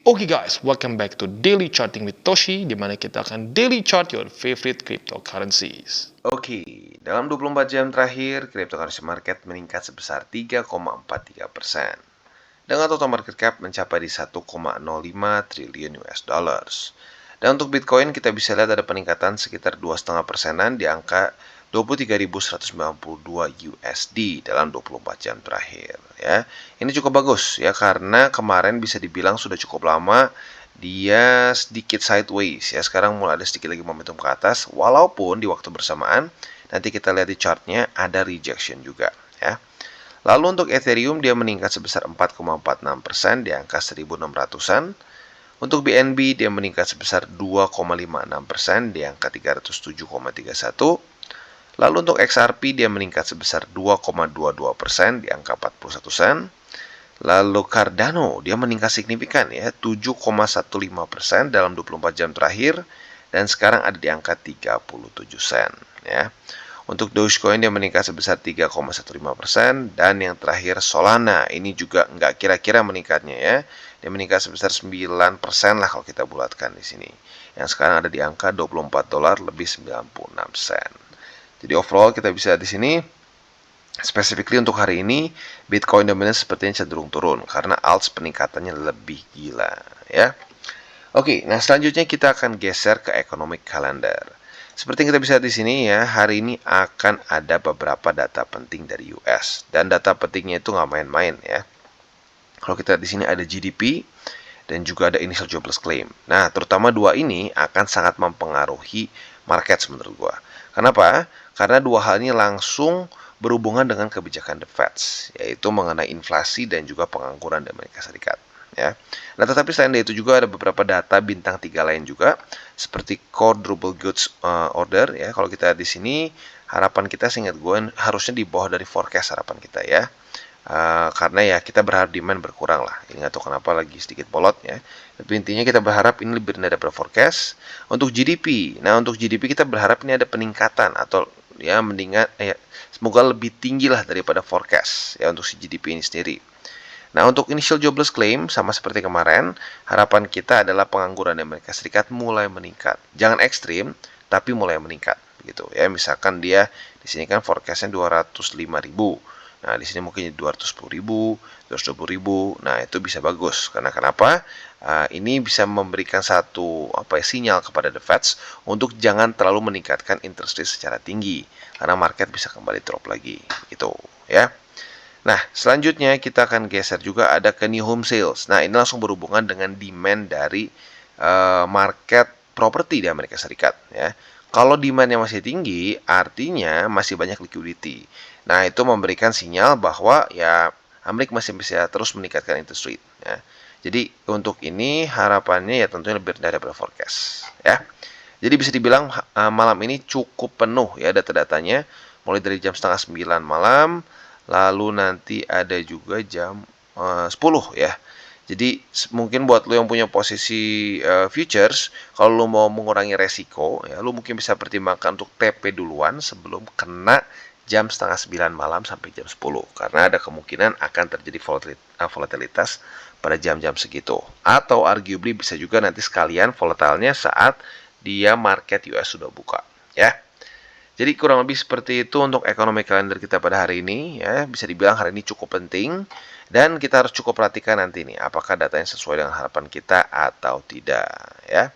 Oke guys, welcome back to Daily Charting with Toshi, di mana kita akan daily chart your favorite cryptocurrencies. Oke, dalam 24 jam terakhir, cryptocurrency market meningkat sebesar 3,43%. Dengan total market cap mencapai di 1,05 triliun US dollars. Dan untuk Bitcoin kita bisa lihat ada peningkatan sekitar 2,5%-an di angka 23.192 USD dalam 24 jam terakhir ya. Ini cukup bagus ya karena kemarin bisa dibilang sudah cukup lama dia sedikit sideways ya. Sekarang mulai ada sedikit lagi momentum ke atas walaupun di waktu bersamaan nanti kita lihat di chartnya ada rejection juga ya. Lalu untuk Ethereum dia meningkat sebesar 4,46% di angka 1600-an. Untuk BNB dia meningkat sebesar 2,56% di angka 307,31. Lalu untuk XRP dia meningkat sebesar 2,22% di angka 41 sen. Lalu Cardano dia meningkat signifikan ya, 7,15% dalam 24 jam terakhir dan sekarang ada di angka 37 sen ya. Untuk Dogecoin dia meningkat sebesar 3,15% dan yang terakhir Solana ini juga nggak kira-kira meningkatnya ya. Dia meningkat sebesar 9% lah kalau kita bulatkan di sini. Yang sekarang ada di angka 24 dolar lebih 96 sen. Jadi overall kita bisa di sini specifically untuk hari ini Bitcoin dominance sepertinya cenderung turun karena alts peningkatannya lebih gila ya. Oke, nah selanjutnya kita akan geser ke economic calendar. Seperti yang kita bisa lihat di sini ya, hari ini akan ada beberapa data penting dari US dan data pentingnya itu nggak main-main ya. Kalau kita lihat di sini ada GDP dan juga ada initial jobless claim. Nah, terutama dua ini akan sangat mempengaruhi market menurut gua. Kenapa? Karena dua hal ini langsung berhubungan dengan kebijakan The Fed, yaitu mengenai inflasi dan juga pengangguran di Amerika Serikat. Ya. Nah, tetapi selain itu juga ada beberapa data bintang 3 lain juga, seperti core durable goods order. Ya, kalau kita di sini harapan kita, seingat gue, harusnya di bawah dari forecast harapan kita ya. Karena ya kita berharap demand berkurang lah. Ini nggak tahu kenapa lagi sedikit bolot ya. Tapi intinya kita berharap ini lebih rendah daripada forecast. Untuk GDP, nah untuk GDP kita berharap ini ada peningkatan atau ya mendingan semoga lebih tinggi lah daripada forecast ya untuk si GDP ini sendiri. Nah untuk initial jobless claim sama seperti kemarin, harapan kita adalah pengangguran di Amerika Serikat mulai meningkat. Jangan ekstrim, tapi mulai meningkat gitu ya. Misalkan dia di sini kan forecastnya 205.000. Nah, di sini mungkin 210.000, 220.000. Nah, itu bisa bagus. Karena kenapa? Ini bisa memberikan satu sinyal kepada the Fed untuk jangan terlalu meningkatkan interest rate secara tinggi. Karena market bisa kembali drop lagi. Gitu ya. Nah, selanjutnya kita akan geser juga ada ke new home sales. Nah, ini langsung berhubungan dengan demand dari market properti di Amerika Serikat ya. Kalau demandnya masih tinggi, artinya masih banyak liquidity. Nah, itu memberikan sinyal bahwa ya Amerika masih bisa terus meningkatkan interest rate ya. Jadi untuk ini harapannya ya tentunya lebih rendah daripada forecast ya. Jadi bisa dibilang malam ini cukup penuh ya data-datanya, mulai dari jam setengah 9 malam, lalu nanti ada juga jam 10 ya. Jadi mungkin buat lo yang punya posisi futures, kalau lo mau mengurangi resiko, ya lo mungkin bisa pertimbangkan untuk TP duluan sebelum kena jam setengah 9 malam sampai jam 10. Karena ada kemungkinan akan terjadi volatilitas pada jam-jam segitu. Atau arguably bisa juga nanti sekalian volatilnya saat dia market US sudah buka. Ya. Jadi kurang lebih seperti itu untuk ekonomi kalender kita pada hari ini ya. Bisa dibilang hari ini cukup penting dan kita harus cukup perhatikan nanti nih apakah datanya sesuai dengan harapan kita atau tidak ya.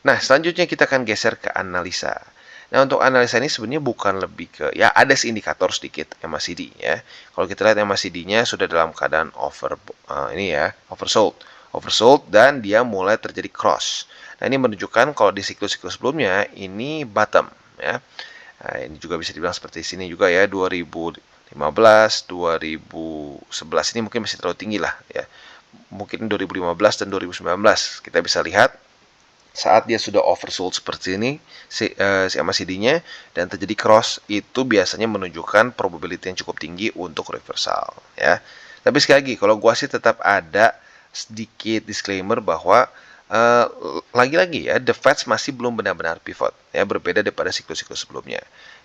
Nah, selanjutnya kita akan geser ke analisa. Nah, untuk analisa ini sebenarnya bukan lebih ke ya ada indikator sedikit MACD ya. Kalau kita lihat MACD-nya sudah dalam keadaan oversold. Oversold dan dia mulai terjadi cross. Nah, ini menunjukkan kalau di siklus-siklus sebelumnya ini bottom ya. Nah, ini juga bisa dibilang seperti sini juga ya 2015, 2011 ini mungkin masih terlalu tinggi lah ya. Mungkin 2015 dan 2019 kita bisa lihat saat dia sudah oversold seperti ini si MACD-nya dan terjadi cross itu biasanya menunjukkan probability yang cukup tinggi untuk reversal ya. Tapi sekali lagi kalau gua sih tetap ada sedikit disclaimer bahwa lagi-lagi ya, the Fed masih belum benar-benar pivot ya, berbeda daripada siklus-siklus sebelumnya.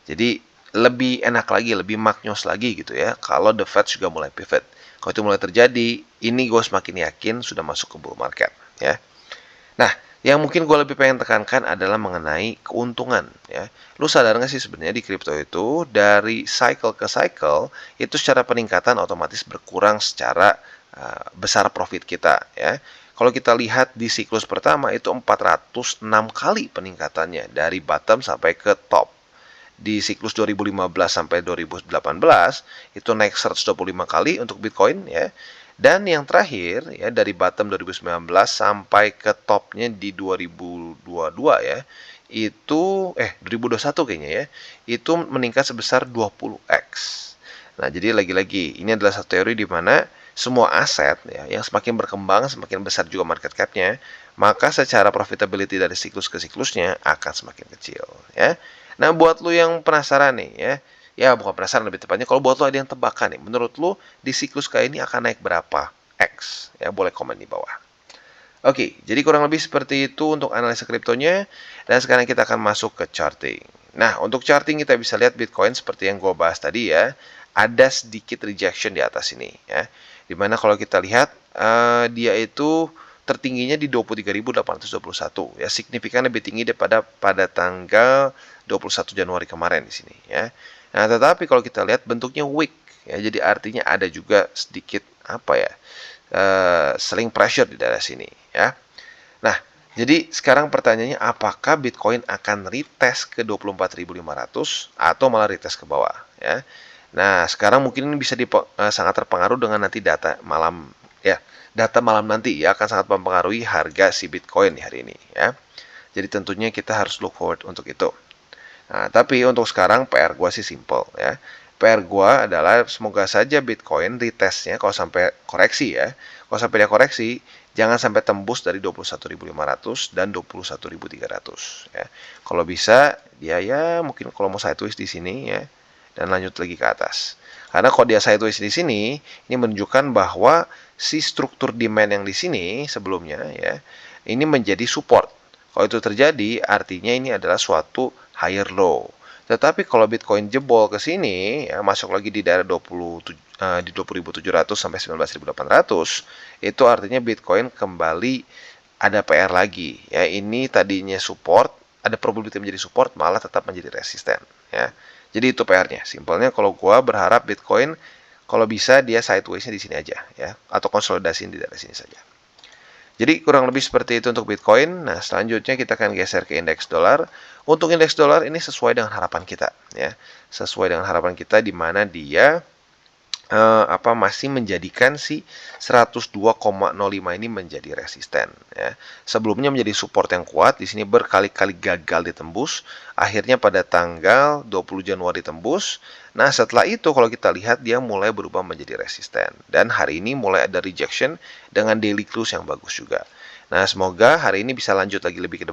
Jadi lebih enak lagi, lebih maknyos lagi gitu ya, kalau the Fed juga mulai pivot. Kalau itu mulai terjadi, ini gue semakin yakin sudah masuk ke bull market, ya. Nah, yang mungkin gue lebih pengen tekankan adalah mengenai keuntungan, ya. Lu sadar nggak sih sebenarnya di kripto itu dari cycle ke cycle itu secara peningkatan otomatis berkurang secara besar profit kita, ya. Kalau kita lihat di siklus pertama itu 406 kali peningkatannya dari bottom sampai ke top. Di siklus 2015 sampai 2018 itu naik 125 kali untuk Bitcoin, ya. Dan yang terakhir ya dari bottom 2019 sampai ke topnya di 2022 ya. Itu 2021 kayaknya ya. Itu meningkat sebesar 20x. Nah, jadi lagi-lagi ini adalah satu teori di mana semua aset ya yang semakin berkembang, semakin besar juga market cap-nya, maka secara profitability dari siklus ke siklusnya akan semakin kecil, ya. Nah, buat lu yang penasaran nih ya bukan penasaran lebih tepatnya, kalau buat lu ada yang tebakan nih, menurut lu di siklus kayak ini akan naik berapa X? Ya, boleh komen di bawah. Oke, jadi kurang lebih seperti itu untuk analisa kriptonya, dan sekarang kita akan masuk ke charting. Nah, untuk charting kita bisa lihat Bitcoin seperti yang gue bahas tadi ya, ada sedikit rejection di atas ini ya. Dimana kalau kita lihat dia itu tertingginya di 23.821 ya, signifikan lebih tinggi daripada pada tanggal 21 Januari kemarin di sini ya. Nah, tetapi kalau kita lihat bentuknya wick ya, jadi artinya ada juga sedikit selling pressure di daerah sini ya. Nah, jadi sekarang pertanyaannya apakah Bitcoin akan retest ke 24.500 atau malah retest ke bawah ya. Nah, sekarang mungkin ini bisa sangat terpengaruh dengan nanti data malam ya. Data malam nanti ya akan sangat mempengaruhi harga si Bitcoin di hari ini ya. Jadi tentunya kita harus look forward untuk itu. Nah, tapi untuk sekarang PR gue sih simple ya. PR gue adalah semoga saja Bitcoin retestnya kalau sampai koreksi ya. Kalau sampai dia koreksi, jangan sampai tembus dari 21.500 dan 21.300 ya. Kalau bisa dia ya mungkin kalau mau sideways di sini ya dan lanjut lagi ke atas. Karena kalau dia sideways di sini, ini menunjukkan bahwa si struktur demand yang di sini sebelumnya ya, ini menjadi support. Kalau itu terjadi, artinya ini adalah suatu higher low. Tetapi kalau Bitcoin jebol ke sini, ya, masuk lagi di daerah 20.700 sampai 19.800, itu artinya Bitcoin kembali ada PR lagi. Ya, ini tadinya support, ada probability menjadi support, malah tetap menjadi resisten. Ya. Jadi itu PR-nya. Simpelnya kalau gua berharap Bitcoin kalau bisa dia sideways-nya di sini aja, ya, atau konsolidasi di daerah sini saja. Jadi kurang lebih seperti itu untuk Bitcoin. Nah, selanjutnya kita akan geser ke indeks dolar. Untuk indeks dolar ini sesuai dengan harapan kita ya. Sesuai dengan harapan kita di mana dia masih menjadikan si 102,05 ini menjadi resisten ya. Sebelumnya menjadi support yang kuat, di sini berkali-kali gagal ditembus, akhirnya pada tanggal 20 Januari tembus. Nah, setelah itu kalau kita lihat dia mulai berubah menjadi resisten dan hari ini mulai ada rejection dengan daily close yang bagus juga. Nah, semoga hari ini bisa lanjut lagi lebih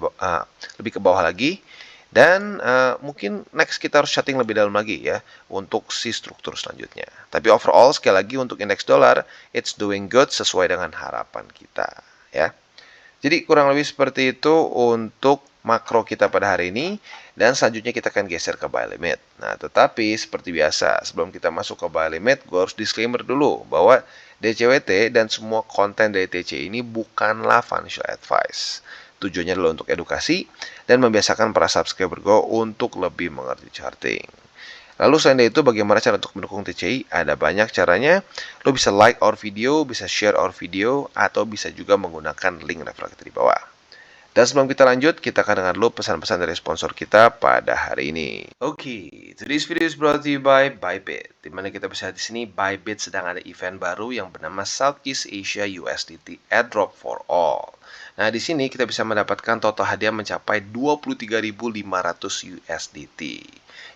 ke bawah lagi. Dan mungkin next kita harus chatting lebih dalam lagi ya untuk si struktur selanjutnya. Tapi overall sekali lagi untuk indeks dolar it's doing good sesuai dengan harapan kita ya. Jadi kurang lebih seperti itu untuk makro kita pada hari ini dan selanjutnya kita akan geser ke buy limit. Nah, tetapi seperti biasa sebelum kita masuk ke buy limit, gue harus disclaimer dulu bahwa DCWT dan semua konten dari TC ini bukanlah financial advice. Tujuannya adalah untuk edukasi dan membiasakan para subscriber gue untuk lebih mengerti charting. Lalu selain itu bagaimana cara untuk mendukung TCI? Ada banyak caranya. Lo bisa like our video, bisa share our video, atau bisa juga menggunakan link referral kita di bawah. Dan sebelum kita lanjut, kita akan dengar dulu pesan-pesan dari sponsor kita pada hari ini. Oke, today's video is brought to you by Bybit. Dimana kita bisa lihat di sini, Bybit sedang ada event baru yang bernama Southeast Asia USDT Airdrop for All. Nah, di sini kita bisa mendapatkan total hadiah mencapai 23.500 USDT.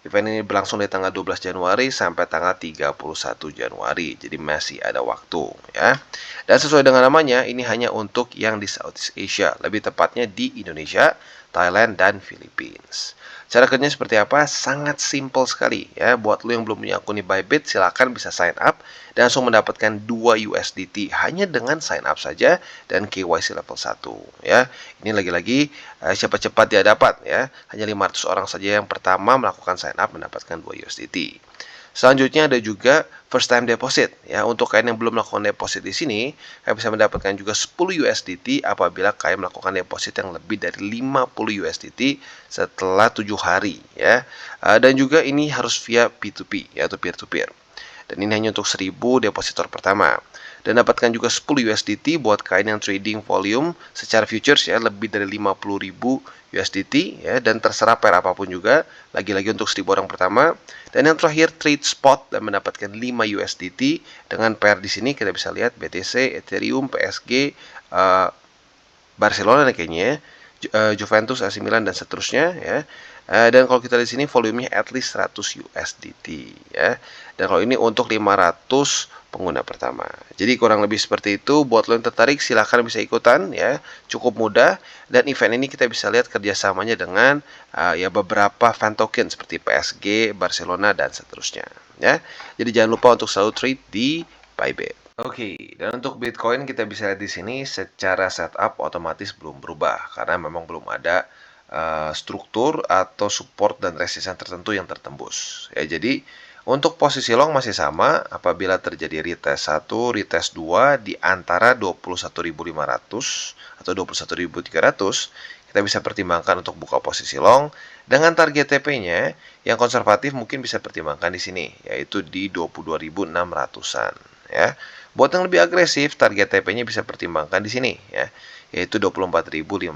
Event ini berlangsung dari tanggal 12 Januari sampai tanggal 31 Januari. Jadi masih ada waktu ya. Dan sesuai dengan namanya, ini hanya untuk yang di Southeast Asia, lebih tepatnya di Indonesia, Thailand, dan Philippines. Cara kerjanya seperti apa? Sangat simple sekali ya. Buat lo yang belum punya akun di Bybit, silakan bisa sign up dan langsung mendapatkan 2 USDT hanya dengan sign up saja dan KYC level 1 ya. Ini lagi-lagi cepat-cepat dia dapat ya. Hanya 500 orang saja yang pertama melakukan sign up mendapatkan 2 USDT. Selanjutnya ada juga first time deposit ya. Untuk kalian yang belum melakukan deposit di sini, kalian bisa mendapatkan juga 10 USDT apabila kalian melakukan deposit yang lebih dari 50 USDT setelah 7 hari ya. Dan juga ini harus via P2P yaitu peer to peer. Dan ini hanya untuk 1000 depositor pertama. Dan dapatkan juga 10 USDT buat kalian yang trading volume secara futures ya, lebih dari 50.000 USDT ya, dan terserah pair apapun juga, lagi-lagi untuk 1000 orang pertama. Dan yang terakhir trade spot dan mendapatkan 5 USDT dengan pair di sini kita bisa lihat BTC, Ethereum, PSG, Barcelona kayaknya ya, Juventus, AC Milan dan seterusnya ya. Dan kalau kita lihat di sini volumenya at least 100 USDT ya. Dan kalau ini untuk 500 pengguna pertama. Jadi kurang lebih seperti itu. Buat lo yang tertarik silahkan bisa ikutan ya. Cukup mudah dan event ini kita bisa lihat kerjasamanya dengan ya beberapa fan token seperti PSG, Barcelona dan seterusnya ya. Jadi jangan lupa untuk selalu trade di Bybit. Oke, dan untuk Bitcoin kita bisa lihat di sini secara setup otomatis belum berubah karena memang belum ada struktur atau support dan resisten tertentu yang tertembus. Ya, jadi untuk posisi long masih sama apabila terjadi retest 1, retest 2 di antara 21.500 atau 21.300, kita bisa pertimbangkan untuk buka posisi long dengan target TP-nya yang konservatif mungkin bisa pertimbangkan di sini yaitu di 22.600-an ya. Buat yang lebih agresif, target TP-nya bisa pertimbangkan di sini ya, yaitu 24.576.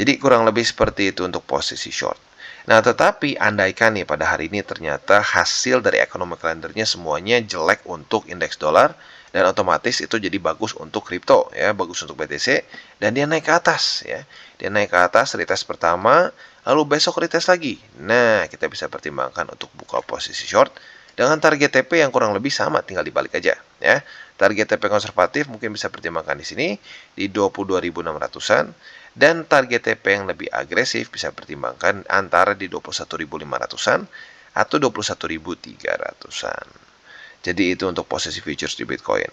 Jadi kurang lebih seperti itu untuk posisi short. Nah, tetapi andaikan nih pada hari ini ternyata hasil dari economic calendarnya semuanya jelek untuk indeks dolar dan otomatis itu jadi bagus untuk kripto ya, bagus untuk BTC dan dia naik ke atas ya. Dia naik ke atas retest pertama, lalu besok retest lagi. Nah, kita bisa pertimbangkan untuk buka posisi short dengan target TP yang kurang lebih sama, tinggal dibalik aja ya. Target TP konservatif mungkin bisa pertimbangkan di sini di 22.600-an dan target TP yang lebih agresif bisa pertimbangkan antara di 21.500-an atau 21.300-an. Jadi itu untuk posisi futures di Bitcoin.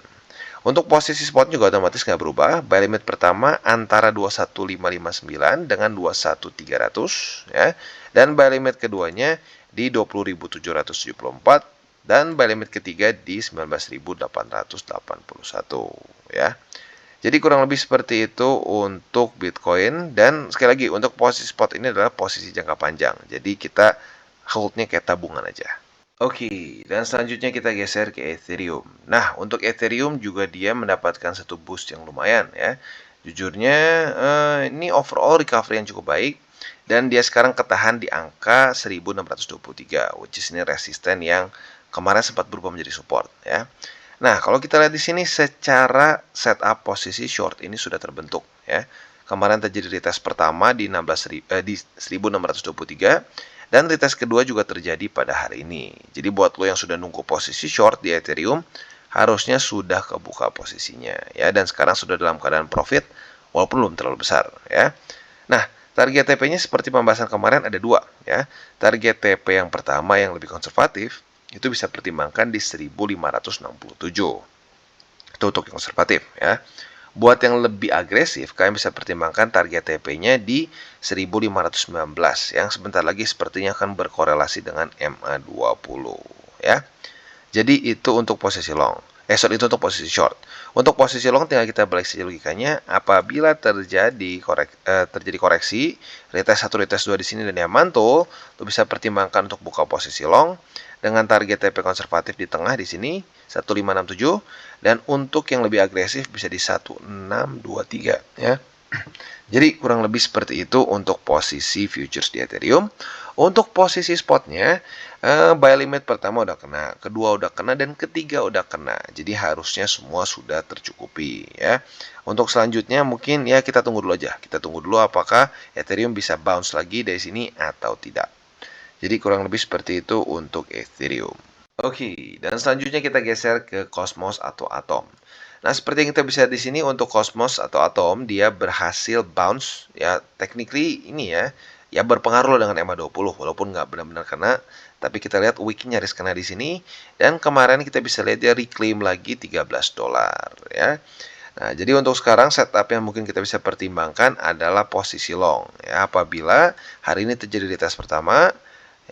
Untuk posisi spot juga otomatis nggak berubah. Buy limit pertama antara 21.559 dengan 21.300 ya. Dan buy limit keduanya di 20.774 dan buy limit ketiga di 19.881 ya. Jadi kurang lebih seperti itu untuk Bitcoin dan sekali lagi untuk posisi spot ini adalah posisi jangka panjang. Jadi kita holdnya kayak tabungan aja. Oke, dan selanjutnya kita geser ke Ethereum. Nah, untuk Ethereum juga dia mendapatkan satu boost yang lumayan ya. Jujurnya ini overall recovery yang cukup baik dan dia sekarang ketahan di angka 1623, which is ini resisten yang kemarin sempat berubah menjadi support ya. Nah, kalau kita lihat di sini secara setup posisi short ini sudah terbentuk ya. Kemarin terjadi retest pertama di 1623 dan retest kedua juga terjadi pada hari ini. Jadi buat lo yang sudah nunggu posisi short di Ethereum, harusnya sudah kebuka posisinya ya dan sekarang sudah dalam keadaan profit walaupun belum terlalu besar ya. Nah, target TP-nya seperti pembahasan kemarin ada dua ya. Target TP yang pertama yang lebih konservatif itu bisa pertimbangkan di 1567. Itu untuk yang konservatif ya. Buat yang lebih agresif, kalian bisa pertimbangkan target TP-nya di 1519 yang sebentar lagi sepertinya akan berkorelasi dengan MA20 ya. Jadi itu untuk posisi long. Itu untuk posisi short. Untuk posisi long tinggal kita balik saja logikanya. Apabila terjadi koreksi, retest 1, retest 2 di sini dan dia mantul, lo bisa pertimbangkan untuk buka posisi long dengan target TP konservatif di tengah di sini 1567 dan untuk yang lebih agresif bisa di 1623 ya. Jadi kurang lebih seperti itu untuk posisi futures di Ethereum. Untuk posisi spotnya, buy limit pertama udah kena, kedua udah kena, dan ketiga udah kena. Jadi harusnya semua sudah tercukupi ya. Untuk selanjutnya mungkin ya kita tunggu dulu aja. Kita tunggu dulu apakah Ethereum bisa bounce lagi dari sini atau tidak. Jadi kurang lebih seperti itu untuk Ethereum. Oke, dan selanjutnya kita geser ke Cosmos atau Atom. Nah, seperti yang kita bisa lihat di sini untuk Cosmos atau Atom, dia berhasil bounce ya, technically ini ya berpengaruh dengan EMA20 walaupun nggak benar-benar kena, tapi kita lihat wicknya nyaris kena di sini dan kemarin kita bisa lihat dia reclaim lagi $13 ya. Nah, jadi untuk sekarang setup yang mungkin kita bisa pertimbangkan adalah posisi long ya, apabila hari ini terjadi retest pertama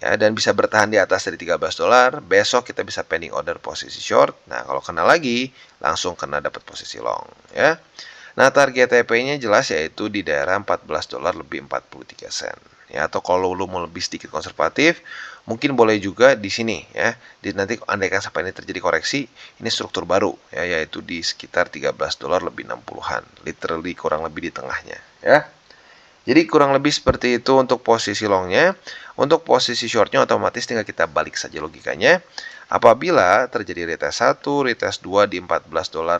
ya, dan bisa bertahan di atas dari $13. Besok kita bisa pending order posisi short. Nah, kalau kena lagi, langsung kena dapat posisi long, ya. Nah, target TP-nya jelas yaitu di daerah $14 lebih 43 sen. Ya, atau kalau lu mau lebih sedikit konservatif, mungkin boleh juga di sini ya. Nanti andaikan sampai ini terjadi koreksi, ini struktur baru ya, yaitu di sekitar $13 lebih 60-an. Literally kurang lebih di tengahnya, ya. Jadi kurang lebih seperti itu untuk posisi longnya. Untuk posisi shortnya otomatis tinggal kita balik saja logikanya. Apabila terjadi retest 1, retest 2 di $14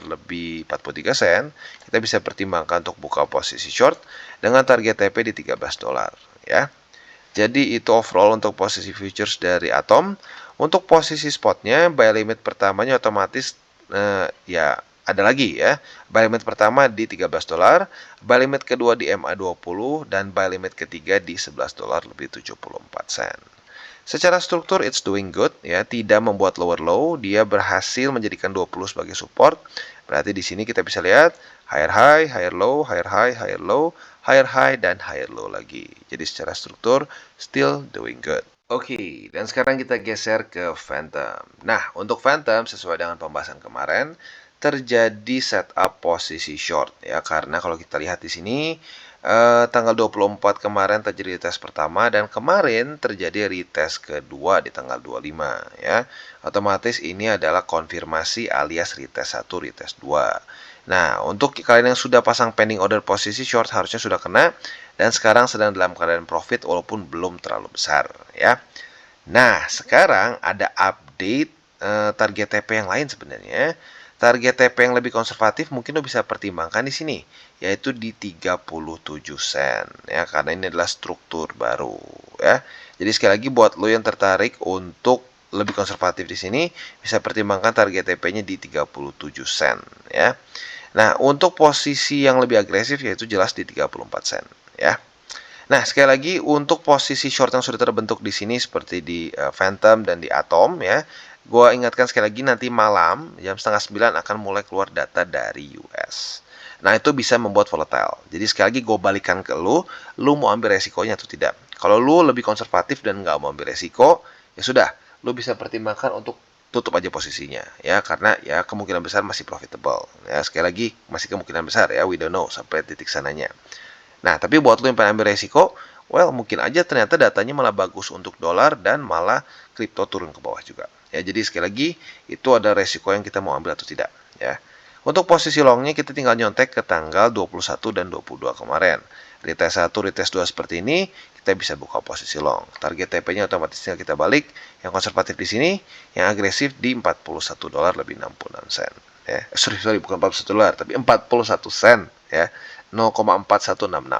lebih 43 sen, kita bisa pertimbangkan untuk buka posisi short dengan target TP di $13, ya. Jadi itu overall untuk posisi futures dari Atom. Untuk posisi spotnya, buy limit pertamanya otomatis ya ada lagi ya. Buy limit pertama di $13, buy limit kedua di MA20, dan buy limit ketiga di $11 lebih 74 sen. Secara struktur it's doing good ya, tidak membuat lower low, dia berhasil menjadikan 20 sebagai support. Berarti di sini kita bisa lihat higher high, higher low, higher high, higher low, higher high, dan higher low lagi. Jadi secara struktur still doing good. Oke, dan sekarang kita geser ke Phantom. Nah, untuk Phantom sesuai dengan pembahasan kemarin terjadi setup posisi short ya, karena kalau kita lihat di sini tanggal 24 kemarin terjadi retest pertama dan kemarin terjadi retest kedua di tanggal 25 ya. Otomatis ini adalah konfirmasi alias retest 1, retest 2. Nah, untuk kalian yang sudah pasang pending order posisi short harusnya sudah kena dan sekarang sedang dalam keadaan profit walaupun belum terlalu besar ya. Nah, sekarang ada update target TP yang lain sebenarnya. Target TP yang lebih konservatif mungkin lo bisa pertimbangkan di sini, yaitu di 37 sen ya, karena ini adalah struktur baru ya. Jadi sekali lagi buat lo yang tertarik untuk lebih konservatif di sini, bisa pertimbangkan target TP-nya di 37 sen ya. Nah, untuk posisi yang lebih agresif yaitu jelas di 34 sen ya. Nah, sekali lagi untuk posisi short yang sudah terbentuk di sini seperti di Phantom dan di Atom ya. Gua ingatkan sekali lagi nanti malam jam setengah 9 akan mulai keluar data dari US. Nah, itu bisa membuat volatile. Jadi sekali lagi gue balikan ke lu mau ambil resikonya atau tidak. Kalau lu lebih konservatif dan nggak mau ambil resiko, ya sudah, lu bisa pertimbangkan untuk tutup aja posisinya ya, karena ya kemungkinan besar masih profitable. Ya, sekali lagi masih kemungkinan besar ya, we don't know sampai titik sananya. Nah, tapi buat lo yang pengen ambil resiko, well, mungkin aja ternyata datanya malah bagus untuk dolar dan malah kripto turun ke bawah juga. Ya, jadi sekali lagi, itu ada resiko yang kita mau ambil atau tidak. Ya. Untuk posisi longnya kita tinggal nyontek ke tanggal 21 dan 22 kemarin. Retest 1, retest 2 seperti ini, kita bisa buka posisi long. Target TP-nya otomatis tinggal kita balik. Yang konservatif di sini, yang agresif di $41 lebih 66 sen. Ya, sorry, bukan $41, tapi 41 sen. Ya. 0,4166.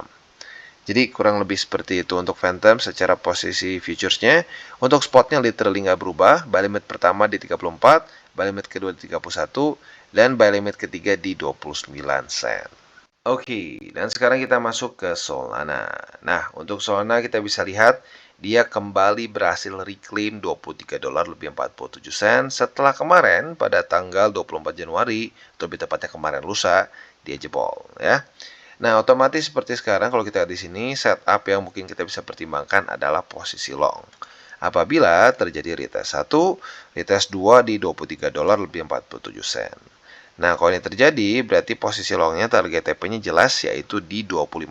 Jadi kurang lebih seperti itu untuk Phantom secara posisi futuresnya. Untuk spotnya literally nggak berubah. Buy limit pertama di 34, buy limit kedua di 31, dan buy limit ketiga di 29 sen. Oke, dan sekarang kita masuk ke Solana. Nah, untuk Solana kita bisa lihat dia kembali berhasil reclaim $23 lebih 47 sen setelah kemarin pada tanggal 24 Januari, atau lebih tepatnya kemarin lusa, dia jebol ya. Nah, otomatis seperti sekarang kalau kita lihat di sini, setup yang mungkin kita bisa pertimbangkan adalah posisi long. Apabila terjadi retest 1, retest 2 di $23 lebih 47 sen. Nah, kalau ini terjadi, berarti posisi longnya target TP-nya jelas yaitu di $25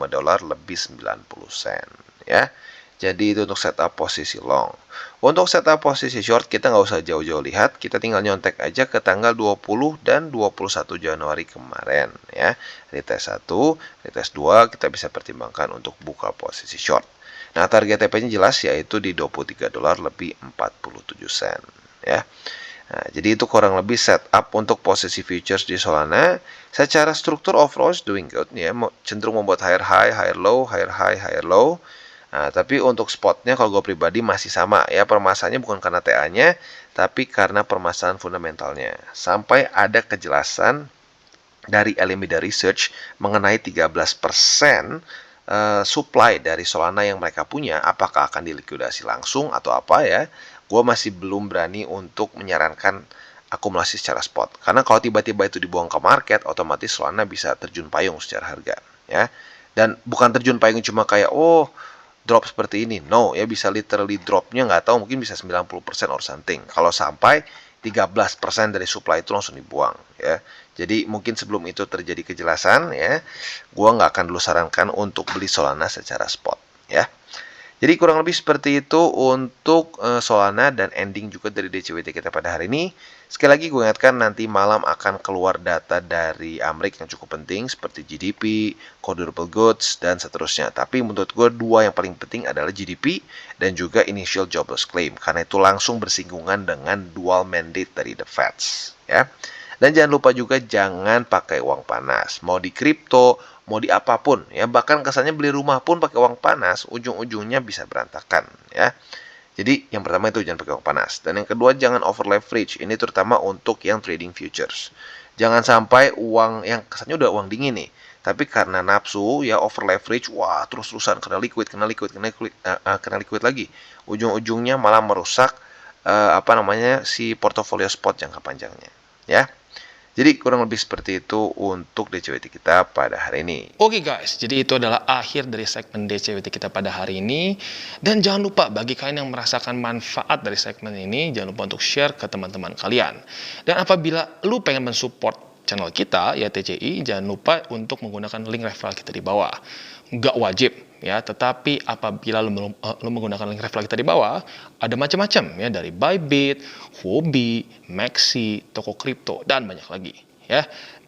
lebih 90 sen. Ya. Jadi itu untuk setup posisi long. Untuk setup posisi short kita nggak usah jauh-jauh lihat, kita tinggal nyontek aja ke tanggal 20 dan 21 Januari kemarin ya. Retest 1, retest 2 kita bisa pertimbangkan untuk buka posisi short. Nah, target TP-nya jelas yaitu di $23 lebih 47 sen ya. Nah, jadi itu kurang lebih setup untuk posisi futures di Solana. Secara struktur overall is doing good ya, cenderung membuat higher high, higher low, higher high, higher low. Nah, tapi untuk spotnya kalau gue pribadi masih sama ya, permasalahannya bukan karena TA-nya, tapi karena permasalahan fundamentalnya. Sampai ada kejelasan dari Alameda Research mengenai 13% supply dari Solana yang mereka punya, apakah akan dilikuidasi langsung atau apa ya, gue masih belum berani untuk menyarankan akumulasi secara spot. Karena kalau tiba-tiba itu dibuang ke market, otomatis Solana bisa terjun payung secara harga ya. Dan bukan terjun payung cuma kayak, oh drop seperti ini. No, ya bisa literally dropnya nggak tahu, mungkin bisa 90% or something. Kalau sampai 13% dari supply itu langsung dibuang ya. Jadi mungkin sebelum itu terjadi kejelasan ya, gua nggak akan dulu sarankan untuk beli Solana secara spot ya. Jadi kurang lebih seperti itu untuk Solana dan ending juga dari DCWT kita pada hari ini. Sekali lagi gue ingatkan nanti malam akan keluar data dari Amerika yang cukup penting seperti GDP, Core Durable Goods, dan seterusnya. Tapi menurut gue dua yang paling penting adalah GDP dan juga Initial Jobless Claim. Karena itu langsung bersinggungan dengan dual mandate dari the Feds. Ya. Dan jangan lupa juga jangan pakai uang panas. Mau di kripto, mau di apapun ya, bahkan kesannya beli rumah pun pakai uang panas, ujung-ujungnya bisa berantakan ya. Jadi yang pertama itu jangan pakai uang panas, dan yang kedua jangan over leverage. Ini terutama untuk yang trading futures. Jangan sampai uang yang kesannya udah uang dingin nih, tapi karena nafsu ya over leverage, wah terus-terusan kena liquid lagi. Ujung-ujungnya malah merusak si portofolio spot jangka panjangnya ya. Jadi kurang lebih seperti itu untuk DCWT kita pada hari ini. Oke guys, jadi itu adalah akhir dari segmen DCWT kita pada hari ini. Dan jangan lupa bagi kalian yang merasakan manfaat dari segmen ini, jangan lupa untuk share ke teman-teman kalian. Dan apabila lu pengen mensupport channel kita, ya TCI, jangan lupa untuk menggunakan link referral kita di bawah. Nggak wajib ya, tetapi apabila lu menggunakan link referral kita di bawah, ada macam-macam ya, dari Bybit, Huobi, Maxi, toko kripto, dan banyak lagi ya.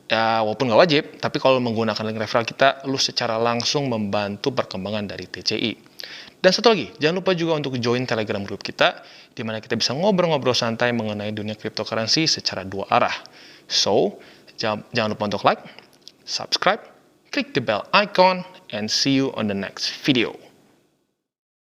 Ya, walaupun nggak wajib, tapi kalau menggunakan link referral kita, lu secara langsung membantu perkembangan dari TCI. Dan satu lagi, jangan lupa juga untuk join Telegram group kita, di mana kita bisa ngobrol-ngobrol santai mengenai dunia cryptocurrency secara dua arah. So, jangan lupa untuk like, subscribe, click the bell icon, and see you on the next video.